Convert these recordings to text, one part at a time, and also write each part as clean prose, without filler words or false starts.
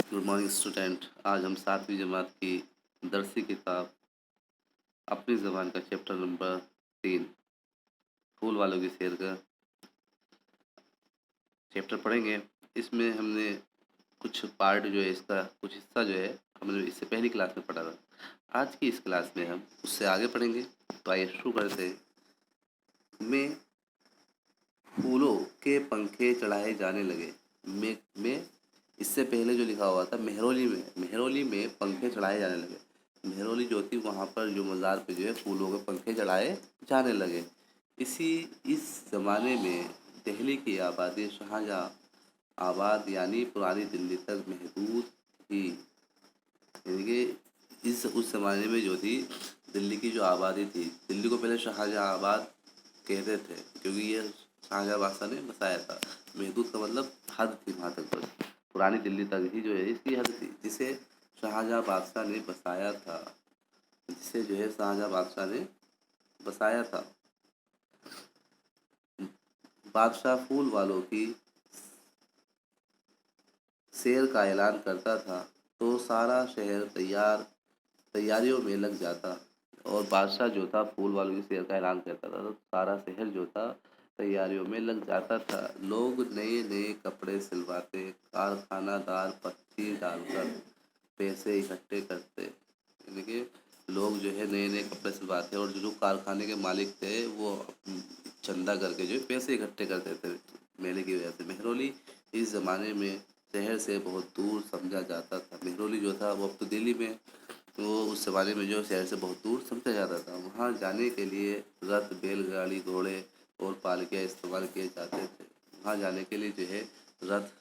Good morning student. आज हम 7वीं जमात की दरसी किताब अपनी ज़बान का चैप्टर नंबर 3 फूल वालों की शेर का चैप्टर पढ़ेंगे। इसमें हमने कुछ पार्ट जो है, इसका कुछ हिस्सा जो है हमने इससे पहली क्लास में पढ़ा था। आज की इस क्लास में हम उससे आगे पढ़ेंगे। तो आइए शुरू करते हैं। मैं फूलों के पंखे चढ़ाए जाने लगे। मैं इससे पहले जो लिखा हुआ था मेहरौली में पंखे चढ़ाए जाने लगे। मेहरौली जो थी वहाँ पर जो मज़ार पे जो है फूलों के पंखे चढ़ाए जाने लगे। इस ज़माने में दिल्ली की आबादी शाहजहाँ आबाद यानी पुरानी दिल्ली तक महदूद थी। यानी कि उस ज़माने में जो थी दिल्ली की जो आबादी थी, दिल्ली को पहले शाहजहाँ आबाद कहते थे क्योंकि ये शाहजहाँ बादशाह ने बसाया था। महदूद का मतलब हद थी, वहाँ तक बस पुरानी दिल्ली तक ही जो है इसकी हद थी, जिसे शाहजहाँ बादशाह ने बसाया था जिसे जो है शाहजहाँ बादशाह ने बसाया था। बादशाह फूल वालों की सैर का ऐलान करता था तो सारा शहर तैयारियों में लग जाता। और बादशाह जो था फूल वालों की सैर का ऐलान करता था तो सारा शहर जो था तैयारियों में लग जाता था। लोग नए नए कपड़े सिलवाते, कारखानादार पत्ती डालकर पैसे इकट्ठे करते। यानी कि लोग जो है नए नए कपड़े सिलवाते और जो कारखाने के मालिक थे वो चंदा करके जो है पैसे इकट्ठे करते थे मेले की वजह से। मेहरौली इस ज़माने में शहर से बहुत दूर समझा जाता था। मेहरौली जो था वो अब तो दिल्ली में, तो उस ज़माने में जो शहर से बहुत दूर समझा जाता था। वहाँ जाने के लिए रथ, बैलगाड़ी, घोड़े और पालकियाँ इस्तेमाल किए जाते थे। वहाँ जाने के लिए जो है रथ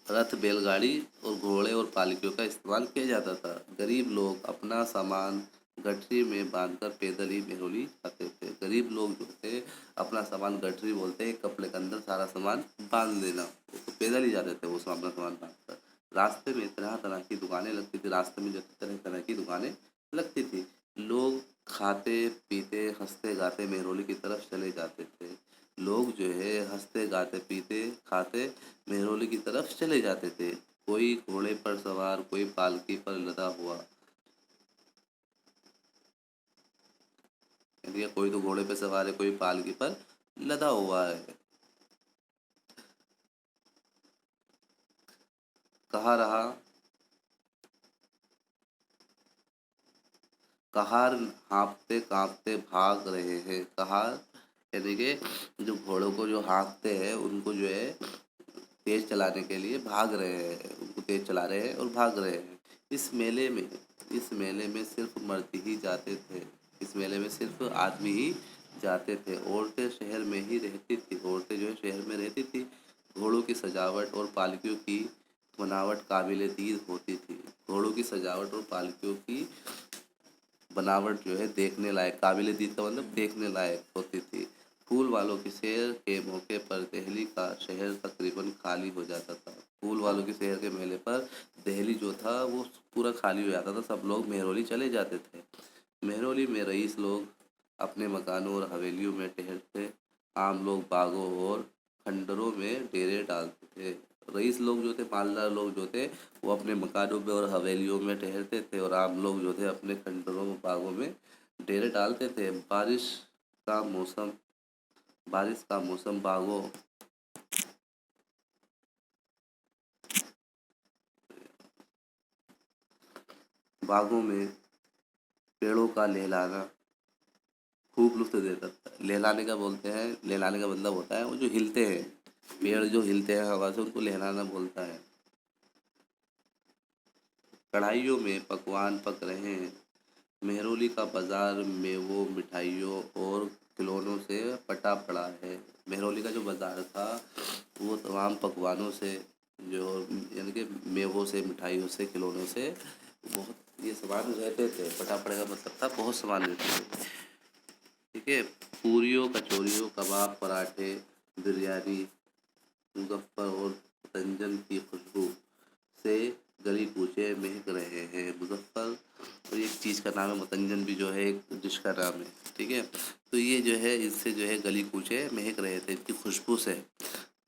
रथ, बैलगाड़ी और घोड़े और पालकियों का इस्तेमाल किया जाता था। गरीब लोग अपना सामान गठरी में बांधकर पैदल ही मेहरौली जाते थे। गरीब लोग जो थे अपना सामान, गठरी बोलते हैं कपड़े के अंदर सारा सामान बांध देना, तो पैदल ही जाते थे वो अपना सामान बांध कर। रास्ते में तरह तरह की दुकानें लगती थी। रास्ते में जो तरह तरह की दुकानें लगती थी, लोग खाते पीते हंसते गाते मेहरौली की तरफ चले जाते थे। लोग जो है हंसते गाते पीते खाते मेहरौली की तरफ चले जाते थे। कोई घोड़े पर सवार, कोई पालकी पर लदा हुआ। यानी कोई तो घोड़े पर सवार है, कोई पालकी पर लदा हुआ है। कहा रहा कहार हाँफते कांपते भाग रहे हैं। कहार यानी कि जो घोड़ों को जो हाँकते हैं उनको जो है तेज चलाने के लिए भाग रहे हैं, उनको तेज चला रहे हैं और भाग रहे हैं। इस मेले में सिर्फ मर्द ही जाते थे। इस मेले में सिर्फ आदमी ही जाते थे। औरतें शहर में ही रहती थी। औरतें जो है शहर में रहती थी। घोड़ों की सजावट और पालकियों की बनावट काबिल दीद होती थी। घोड़ों की सजावट और पालकियों की बनावट जो है देखने लायक, काबिल दीद का मतलब देखने लायक होती थी। फूल वालों की सैर के मौके पर दिल्ली का शहर तकरीबन खाली हो जाता था। फूल वालों की सैर के मेले पर दिल्ली जो था वो पूरा खाली हो जाता था, सब लोग मेहरौली चले जाते थे। मेहरौली में रईस लोग अपने मकानों और हवेलियों में ठहरते। आम लोग बागों और खंडरों में डेरे डालते थे। रईस लोग जो थे, मालदार लोग जो थे, वो अपने मकानों में और हवेलियों में ठहरते थे और आम लोग जो थे अपने खंडरों बागों में डेरे डालते थे। का मौसम बारिश का मौसम बागों में पेड़ों का लहलाना खूब लुत्फ देता था। लहलाने का बोलते हैं, लहलाने का मतलब होता है वो जो हिलते हैं, पेड़ जो हिलते हैं हवा से, उनको लहराना बोलता है। कढ़ाइयों में पकवान पक रहे हैं। मेहरौली का बाजार मेवों, मिठाइयों और खिलौनों से पटा पड़ा है। मेहरौली का जो बाजार था वो तमाम पकवानों से, जो यानी कि मेवों से, मिठाइयों से, खिलौनों से बहुत ये सामान रहते थे। पटा पड़े का मतलब था बहुत सामान रहते थे। ठीक है। पूरियों, कचौरियों, कबाब, पराठे, बिरयानी, मुजफ्फर और रंजन की खुशबू से گلی کوچے مہک رہے ہیں مظفر، اور ایک چیز کا نام ہے متنجن بھی جو ہے ایک ڈش کا نام ہے، ٹھیک ہے. تو یہ جو ہے اس سے جو ہے گلی کوچے مہک رہے تھے ان کی خوشبو سے.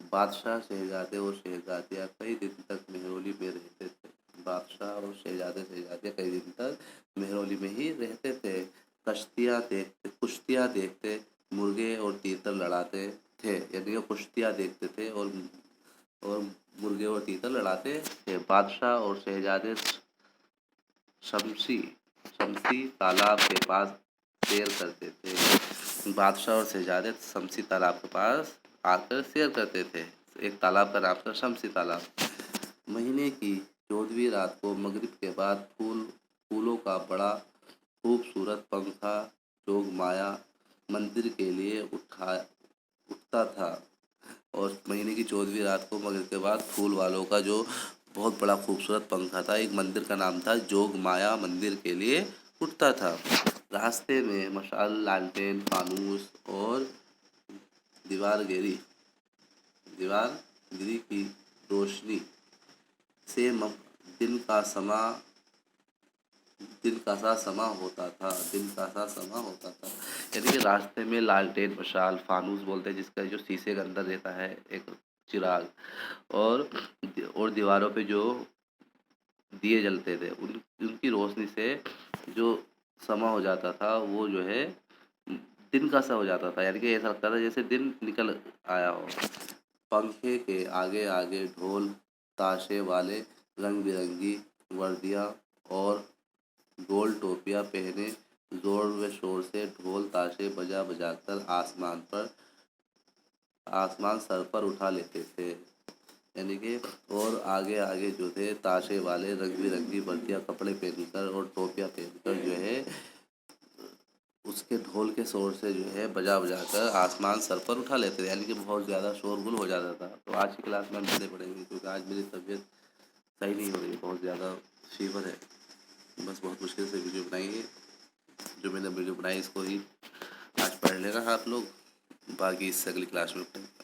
بادشاہ شہزادے اور شہزادیاں کئی دن تک مہرولی میں رہتے تھے. بادشاہ اور شہزادے شہزادیاں کئی دن تک مہرولی میں ہی رہتے تھے. کشتیاں دیکھتے، مرغے اور تیتر لڑاتے تھے، یعنی وہ کشتیاں دیکھتے تھے اور مرغے اور تیتر لڑاتے تھے. بادشاہ اور شہزادے شمسی تالاب کے پاس سیر کرتے تھے. بادشاہ اور شہزادے شمسی تالاب کے پاس آ کر سیر کرتے تھے. ایک تالاب کا نام تھا شمسی تالاب. مہینے کی 14ویں رات کو مغرب کے بعد پھولوں کا بڑا خوبصورت پنکھا جوگ مایا مندر کے لیے اٹھتا تھا. اور مہینے کی 14ویں رات کو مغرب کے بعد پھول والوں کا جو بہت بڑا خوبصورت پنکھا تھا، ایک مندر کا نام تھا جوگ مایا مندر کے لیے اٹھتا تھا. راستے میں مشعل، لالٹین، فانوس اور دیوار گری کی روشنی سے دن کا سا سما ہوتا تھا. یعنی کہ راستے میں لالٹین، مشعل، فانوس بولتے ہیں جس کا جو شیشے کے اندر رہتا ہے ایک چراغ، اور دیواروں پہ جو دیے جلتے تھے، ان کی روشنی سے جو سما ہو جاتا تھا وہ جو ہے دن کا سا ہو جاتا تھا. یعنی کہ ایسا لگتا تھا جیسے دن نکل آیا ہو. پنکھے کے آگے آگے ڈھول تاشے والے رنگ برنگی وردیاں اور گول ٹوپیاں پہنے زور و شور سے ڈھول تاشے بجا بجا کر آسمان سر پر اٹھا لیتے تھے. یعنی کہ اور آگے آگے جو تھے تاشے والے رنگ برنگی وردیاں کپڑے پہن کر اور ٹوپیاں پہن کر جو ہے اس کے ڈھول کے شور سے جو ہے بجا بجا کر آسمان سر پر اٹھا لیتے تھے. یعنی کہ بہت زیادہ شور غل ہو جاتا تھا. تو آج کی کلاس میں ہم چلے پڑیں گے کیونکہ آج میری طبیعت صحیح نہیں ہو رہی ہے، بہت زیادہ فیور ہے. بس بہت مشکل سے ویڈیو بنائی ہے. جو میں نے ویڈیو بنائی اس کو ہی آج پڑھ لینا آپ لوگ، باقی اس سے اگلی کلاس میں پڑھیں گے.